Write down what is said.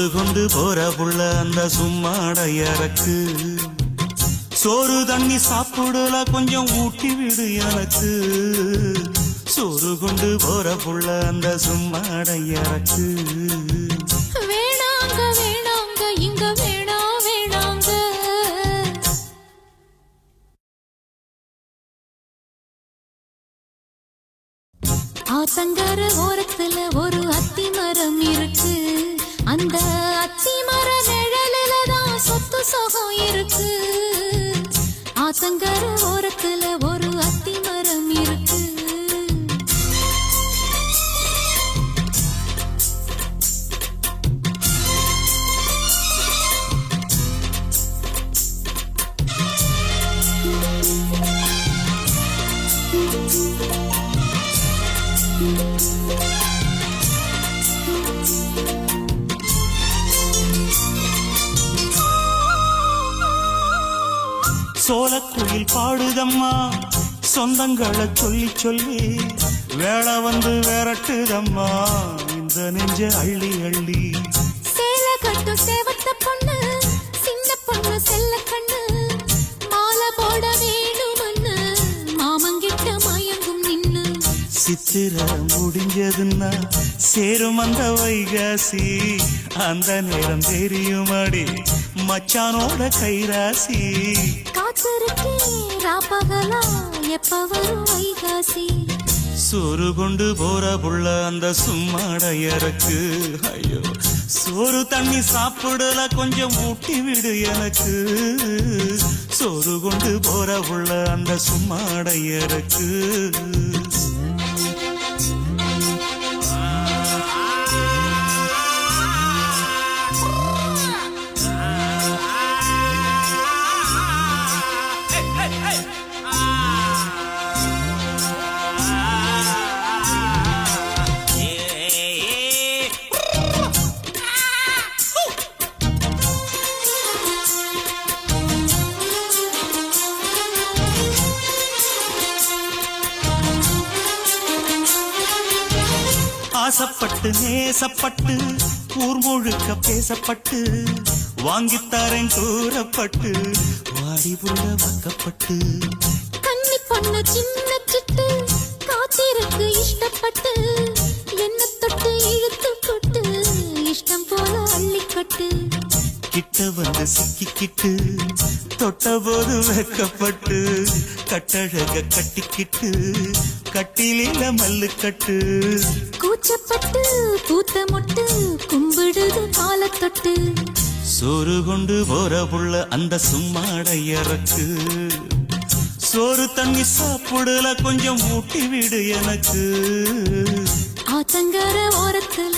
சோறு கொண்டு போற புள்ள அந்த சும்மாடையறக்கு சோறு தண்ணி சாப்பிடல கொஞ்சம் ஊட்டி விடு எனக்கு சோறு கொண்டு போற புள்ள அந்த சும்மாடையறக்கு வேணாங்க வேணாங்க இங்க வேணா வேணாங்க ஆத்தங்கர ஓரத்துல ஒரு அத்தி மரம் இருக்கு அந்த அத்தி மர நிழலில தான் சொத்து சுகம் இருக்கு ஆத்தங்கர ஓரத்துல ஒரு அத்தி மரம் இருக்கு சோலக்குயில் பாடுதம்மா சொந்தங்களை சொல்லி சொல்லி வேளை வந்து விரட்டுதம்மா இந்த நெஞ்ச அள்ளி அள்ளி சேல கட்டு சேவத்த பொண்ணு சின்ன பொண்ணு செல்ல கண்ணு மாலை போட வேணுமன்னு மாமங்கிட்ட மயங்கும் நின்னு சித்திர முடிஞ்சதுன்னா சேரும் அந்த வைகாசி அந்த நேரம் தெரியுமாடி மச்சானோட கைராசி காத்திருக்கே ராப்பகலா எப்ப வரும் வைகாசி சோறு கொண்டு போற புள்ள அந்த சும்மாடையறக்கு ஐயோ சோறு தண்ணி சாப்பிடல கொஞ்சம் ஊட்டி விடு எனக்கு சோறு கொண்டு போற புள்ள அந்த சும்மாடையறக்கு ஆசப்பட்டு நேசப்பட்டு ஊர் முழுக்க பேசப்பட்டு வாங்கித்தாரன் கூறப்பட்டு வாடி புள்ள வாக்கப்பட்டு கன்னி பொண்ணு சின்ன சிட்டு காத்திருக்கு இஷ்டப்பட்டு என்ன தொட்டு இழுத்து கொட்டு இஷ்டம் போல அள்ளிக்கட்டு கிட்ட வந்து சிக்கிக்கிட்டு தொட்ட போது வெக்கப்பட்டு கட்டழக கட்டிக்கிட்டு கட்டிலில மல்லு கட்டு கூச்சப்பட்டு பூத்த மொட்டு கும்பிடுது காலத்தொட்டு சோறு கொண்டு போற புள்ள அந்த சும்மாடையறக்கு சோறு தண்ணி சாப்பிடல கொஞ்சம் ஊட்டி விடு எனக்கு ஆத்தங்கர ஓரத்துல